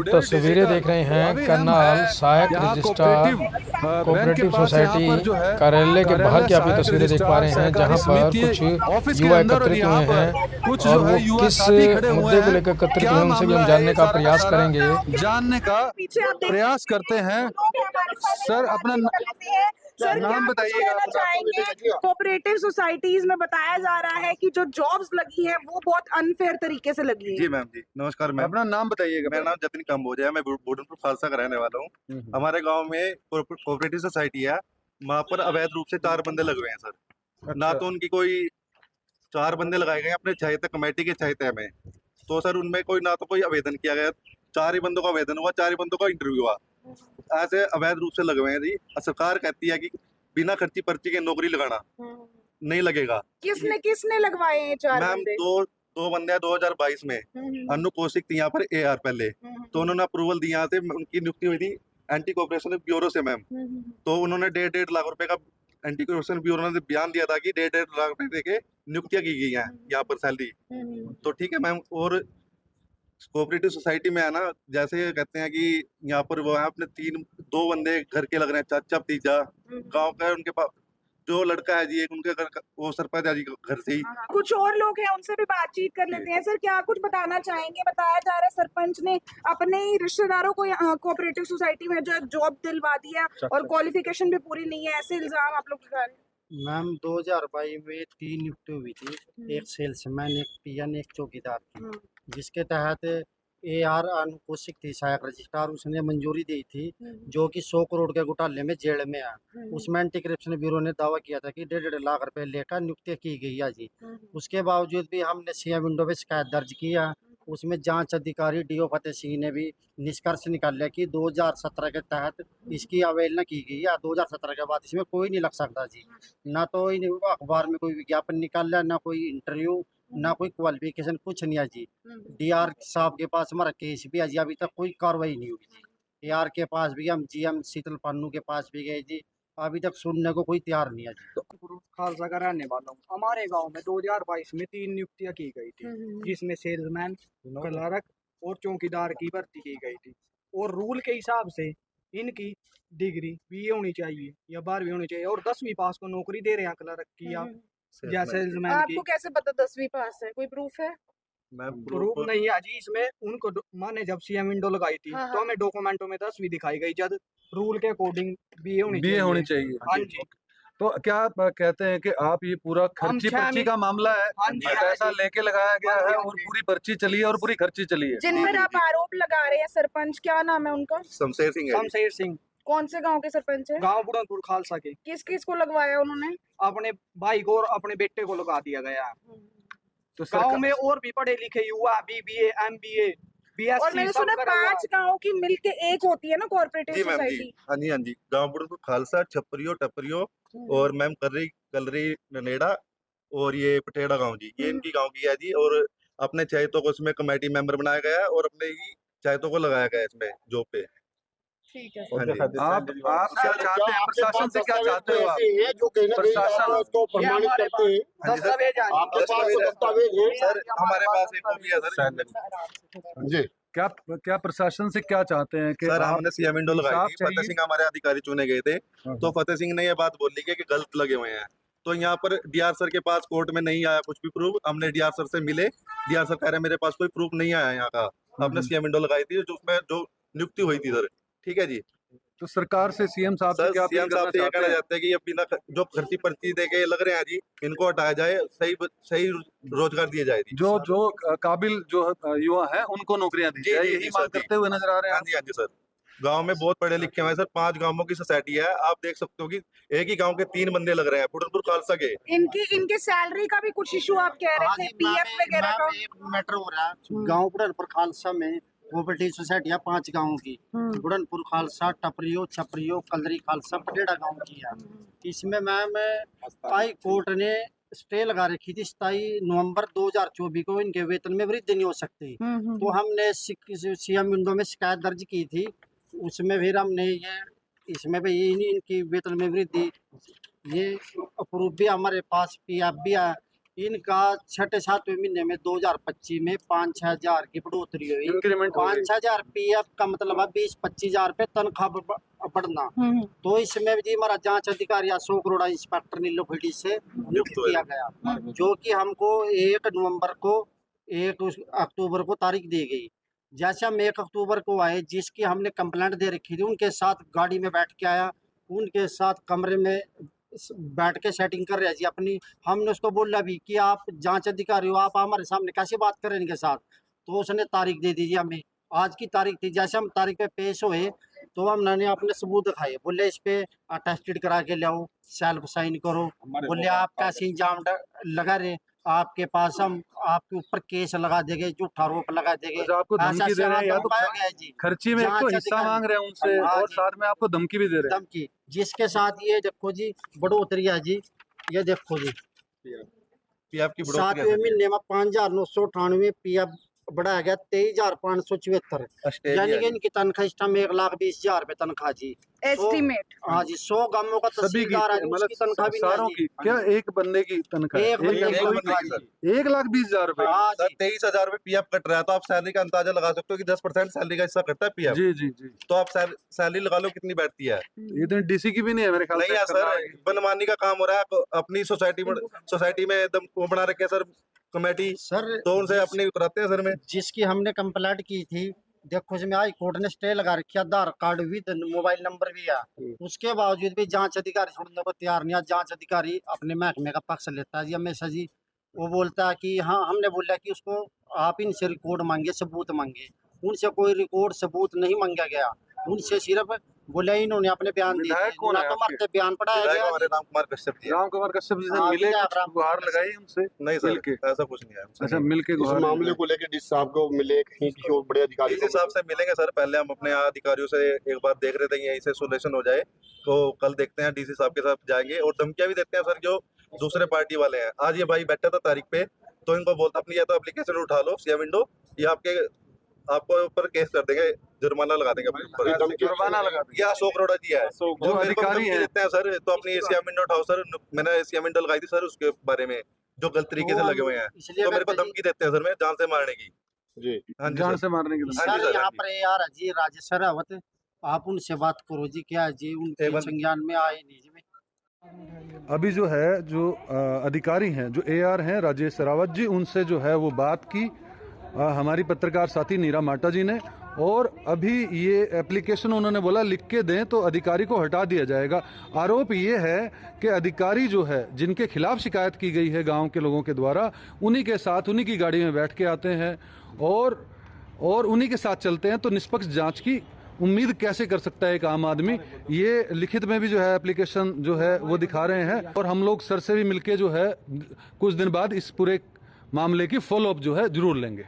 तस्वीरें देख रहे हैं करनाल सहायक रजिस्ट्रार कोऑपरेटिव सोसाइटी कार्यालय के बाहर की आप ये तस्वीरें देख पा रहे हैं, जहां पर कुछ युवा एकत्रित हुए हैं और वो किस मुद्दे को लेकर एकत्रित हुए उनसे भी हम जानने का प्रयास करेंगे। जानने का प्रयास करते हैं। सर अपना सर नाम बताइएगा। कहना चाहेंगे, कोऑपरेटिव सोसाइटीज में बताया जा रहा है कि जो जॉब्स लगी हैं वो बहुत अनफेयर तरीके से लगी है। जी मैम जी, नमस्कार मैम। अपना नाम बताइएगा। मेरा नाम जतिन कंबोज है, मैं बूढ़नपुर खालसा का रहने वाला हूँ। हमारे गांव में कोऑपरेटिव सोसाइटी है, वहाँ पर अवैध रूप से 4 बंदे लगे हुए हैं सर। ना तो उनकी कोई 4 बंदे लगाए गए अपने चहेते कमेटी के चहेते में, तो सर उनमें कोई ना तो कोई आवेदन किया गया, 4 ही बंदों का आवेदन हुआ, 4 ही बंदों का इंटरव्यू हुआ। ऐसे अवैध रूप से लगे हुए हैं जी। सरकार कहती है कि बिना खर्ची पर्ची के नौकरी लगाना नहीं लगेगा। किसने किसने लगवाए हैं 4 मैम बंदे? दो बंदे हैं 2022 में। अनु कौशिक थी यहाँ पर AR पहले, तो उन्होंने अप्रूवल दिया यहाँ से, उनकी नियुक्ति हुई थी एंटी कोऑपरेशन ब्यूरो से मैम। तो उन्होंने 1.5 लाख रुपए का एंटी कोऑपरेशन ब्यूरो ने बयान दिया था कि 1.5 लाख रुपए देके नियुक्तियां की गई हैं यहाँ पर सैलरी। तो ठीक है मैम। और कोऑपरेटिव सोसाइटी में है ना, जैसे कहते हैं कि यहाँ पर वो है अपने 2 बंदे घर के लग रहे हैं, चाचा भतीजा गाँव का है। उनके पास जो लड़का है जी, एक उनके घर का वो सरपंच है जी घर से ही। कुछ और लोग हैं, उनसे भी बातचीत कर लेते हैं। सर क्या कुछ बताना चाहेंगे? बताया जा रहा है सरपंच ने अपने ही रिश्तेदारों को कोऑपरेटिव सोसाइटी में जो जॉब दिलवा दी है और क्वालिफिकेशन भी पूरी नहीं है, ऐसे इल्जाम आप लोग लगा रहे हैं। मैम 2022 में 3 नियुक्ति हुई थी, एक सेल्समैन, एक PN, एक चौकीदार की, जिसके तहत AR अनुकोशिक थी सहायक रजिस्ट्रार, उसने मंजूरी दी थी, जो कि 100 करोड़ के घोटाले में जेल में है। उसमें एंटी करप्शन ब्यूरो ने दावा किया था कि 1.5 लाख रुपए लेकर नियुक्ति की गई है जी। उसके बावजूद भी हमने CM विंडो पे शिकायत दर्ज किया। उसमें जांच अधिकारी DO फतेह सिंह ने भी निष्कर्ष निकाला कि 2017 के तहत इसकी अवहेलना की गई है। 2017 के बाद इसमें कोई नहीं लग सकता जी। ना तो इन अखबार में कोई विज्ञापन निकाला, ना कोई इंटरव्यू, ना कोई क्वालिफिकेशन, कुछ नहीं है जी। DR साहब के पास हमारा केस भी है जी, अभी तक कोई कार्रवाई नहीं हुई जी। AR के पास भी, हम GM शीतल पान्नू के पास भी गए जी, अभी तक सुनने को कोई तैयार नहीं है जी। खालसा का रहने वाला हूँ। हमारे गांव में 2022 में 3 नियुक्तियां की गई थी, जिसमें सेल्समैन, क्लर्क और चौकीदार की भर्ती की गई थी। और रूल के हिसाब से इनकी डिग्री BA होनी चाहिए या 12वीं होनी चाहिए, और 10वीं पास को नौकरी दे रहे हैं क्लर्क की या सेल्समैन की। आपको कैसे पता 10वीं पास है? कोई प्रूफ है? प्रूफ नहीं है जी इसमें। उनको माने जब CM विंडो लगाई थी तो हमें डॉक्यूमेंटों में 10वीं दिखाई गई, जब रूल के अकॉर्डिंग BA होनी चाहिए। हाँ जी। तो क्या आप कहते हैं कि आप ये पूरा खर्ची पर्ची का मामला है, पैसा लेके लगाया गया है और पूरी पर्ची चली है और पूरी खर्ची चली है? जिन पर आप आरोप लगा रहे हैं सरपंच, क्या नाम है उनका? शमशेर सिंह है। शमशेर सिंह। कौन से गांव के सरपंच है? गांव बूढ़नपुर खालसा के। किस किस को लगवाया उन्होंने? अपने भाई को और अपने बेटे को लगा दिया गया। तो गांव में और भी पढ़े लिखे युवा BBA MBA BSc, और मैंने सुना 5 गांव की मिलके एक होती है ना कोऑपरेटिव सोसाइटी। हाँ जी हाँ जी। गाँव बूढ़नपुर खालसा, छपरियो टपरियो और मैम कलरी ननेड़ा और ये पटेड़ा गाँव जी, ये इनकी गाँव की है जी। और अपने चहेतों को इसमें कमेटी मेंबर बनाया गया है और अपने ही चहेतों को लगाया गया है इसमें जॉब पे। ठीक है। हाँ जी। आप क्या चाहते हैं? प्रशासन से क्या चाहते हो आप? प्रशासन उसको प्रमाणित करते हैं। दस्तावेज सर हमारे पास एक कॉपी है सर जी। क्या प्रशासन से क्या चाहते हैं कि सर हमने CM विंडो लगाई थी, फतेह चाहिए? सिंह हमारे अधिकारी चुने गए थे, तो फतेह सिंह ने ये बात बोली कि गलत लगे हुए हैं। तो यहाँ पर DR सर के पास कोर्ट में नहीं आया कुछ भी प्रूफ। हमने DR सर से मिले, DR सर कह रहे मेरे पास कोई प्रूफ नहीं आया यहाँ का। हमने CM विंडो लगाई थी जो नियुक्ति हुई थी सर। ठीक है जी। तो सरकार से CM साहब से क्या CM साहब से ये कहना चाहते हैं कि ये बिना जो खर्ची पर्ची देके लग रहे हैं जी, इनको हटाया जाए, सही रोजगार दिया जाए जी। जो काबिल जो युवा हैं उनको नौकरियां दी जाए, यही मांग करते हुए नजर आ रहे हैं। हाँ जी हाँ जी सर। गांव में बहुत पढ़े लिखे हैं सर, 5 गांवों की सोसाइटी है। आप देख सकते हो कि एक ही गांव के 3 बंदे लग रहे हैं बूढ़नपुर खालसा के। इनके सैलरी का भी कुछ इशू आप कह रहे थे, PF वगैरह का मैटर हो रहा है। गाँव बूढ़नपुर खालसा में कोऑपरेटिव सोसाइटी है 5 गाँव की। बूढ़नपुर खालसा, टपरियो, छपरियो, कलरी खालसा, पटेड़ा गाँव की है। इसमें मैम हाई कोर्ट ने स्टे लगा रखी थी 27 नवंबर 2024 को, इनके वेतन में वृद्धि नहीं हो सकती। तो हमने CM विंडो में शिकायत दर्ज की थी। उसमें फिर हमने ये इसमें भी इनकी वेतन में वृद्धि, ये अप्रूव भी हमारे पास PF भी है, इनका छठे सातवें महीने में 2025 में 5-6 हजार की बढ़ोतरी हुई। इंक्रीमेंट हो गई। 5-6 हजार PF का मतलब है 20-25 हजार रुपये तनख्वाह बढ़ना। तो इसमें भी हमारा जांच अधिकारी 100 करोड़ इंस्पेक्टर नीलोखेड़ी से नियुक्त किया गया, जो कि हमको 1 नवंबर को 1 अक्टूबर को तारीख दी गई। जैसे हम 1 अक्टूबर को आए, जिसकी हमने कंप्लेंट दे रखी थी, उनके साथ गाड़ी में बैठ के आया, उनके साथ कमरे में बैठ के सेटिंग कर रहे जी अपनी। हमने उसको बोला भी कि आप जांच अधिकारी हो, आप हमारे सामने कैसे बात कर रहे हैं इनके साथ। तो उसने तारीख दे दीजिए हमें, आज की तारीख थी। जैसे हम तारीख पे पेश हुए तो हमने अपने सबूत दिखाए, बोले इस पे अटेस्टेड करा के लाओ, सेल्फ साइन करो। बोले आप कैसे इंजाम लगा रहे, आपके पास हम आपके ऊपर केस लगा देंगे, झूठा आरोप लगा देंगे। अच्छा, आपको धमकी दे रहे हैं या तो पाया गया है जी। खर्ची में एक तो हिस्सा मांग रहे हैं उनसे, हाँ और जी। साथ में आपको धमकी भी दे रहे हैं। धमकी, जिसके साथ ये देखो जी बढ़ोतरी है जी, ये देखो जी पीएफ की बढ़ोतरी 7वें महीने में 5,998 PF बढ़ाया गया 23,574, यानी कि इनकी तनख्वाह इस टाइम 1,20,000 रुपए तनख्वाह जी। एस्टीमेट। हाँ जी, 100 गांवों का सभी की तहसीलदार है जी, उसकी तनख्वाह भी नहीं है सारों जी। की क्या एक बंदे की तनख्वाह एक बंदे की तनख्वाह जी। 1,20,000 रुपए। हाँ सर जी। 23,000 रुपए पीएफ कट रहा है, तो आप सैलरी का अंदाजा लगा सकते हो कि 10% सैलरी का हिस्सा कटता है पीएफ। जी जी जी, तो आप सैलरी लगा लो कितनी बैठती है। इतनी डीसी की भी नहीं है मेरे ख्याल नहीं है सर, मनमानी का काम हो रहा है। अपनी सोसाइटी में एकदम वो बना रखे हैं सर कमेटी, सर तो उनसे अपनी कराते हैं सर में। जिसकी हमने कंप्लेंट की थी, देखो इसमें हाई कोर्ट ने स्टे लगा रखी, आधार कार्ड विद मोबाइल नंबर भी है। उसके बावजूद भी जांच अधिकारी छोड़ने को तैयार नहीं है। जांच अधिकारी अपने महकमे का पक्ष लेता है जी हमेशा जी। वो बोलता है कि हाँ, हमने बोला कि उसको आप इनसे रिकॉर्ड मांगे, सबूत मांगे। उनसे कोई रिकॉर्ड सबूत नहीं मांगा गया, उनसे सिर्फ बोले इन्होंने अपने बयान दिए विधायक थे। कौन ना है तो आपके? मरते बयान पढ़ाया विधायक गया हमारे जी। राम कुमार कश्यप जी हैं। राम कुमार कश्यप जी से हाँ, मिले, विधायक कुछ राम गुहार कुमार लगाई उनसे? नहीं सर, मिलके? ऐसा कुछ नहीं है हमसे। अच्छा, मिलके इस गुहार मामले को लेकर डीसी साहब को मिले कहीं किसी और बड़े अधिकारी इस हिसाब से मिलेंगे सर। पहले हम अपने अधिकारियों से एक बार देख रहे थे, यहीं से सोल्यूशन हो जाए, तो कल देखते हैं डीसी साहब के साथ जाएंगे। और धमकियां भी देते हैं सर जो दूसरे पार्टी वाले हैं। आज ये भाई बैठा था तारीख पे, तो इनको बोलता अपनी या तो एप्लीकेशन उठा लो सिया विंडो, या आपको ऊपर केस कर देंगे, जुर्माना लगा देंगे अपने ऊपर, जुर्माना लगा देंगे। या 100 करोड़ जी है। जो जो मेरे को अधिकारी धमकी हैं। देते हैं सर, तो अपनी सिया विंडो उठाओ सर। मैंने सिया विंडो लगाई थी सर उसके बारे में, जो गलत तरीके से लगे हुए हैं, इसलिए तो मेरे को करते जी। धमकी देते हैं सर में जान से मारने की। जी हाँ जी जान सर। से मारने की धमकी। हाँ जी सर सर, यहाँ हाँ जी। पर यार है जी राजेश सरावत, आप उनसे बात करो जी। क्या है जी, उनके एक बार- संज्ञान में आए नहीं जी। अभी जो है जो अधिकारी हैं, जो AR हैं राजेश सरावत जी, उनसे जो है वो बात की हमारी पत्रकार साथी नीरा माटा जी ने। और अभी ये एप्लीकेशन उन्होंने बोला लिख के दें तो अधिकारी को हटा दिया जाएगा। आरोप ये है कि अधिकारी जो है जिनके खिलाफ शिकायत की गई है गांव के लोगों के द्वारा, उन्हीं के साथ उन्हीं की गाड़ी में बैठ के आते हैं और उन्हीं के साथ चलते हैं। तो निष्पक्ष जांच की उम्मीद कैसे कर सकता है एक आम आदमी? ये लिखित में भी जो है एप्लीकेशन जो है वो दिखा रहे हैं। और हम लोग सर से भी मिलके जो है कुछ दिन बाद इस पूरे मामले की फॉलोअप जो है जरूर लेंगे।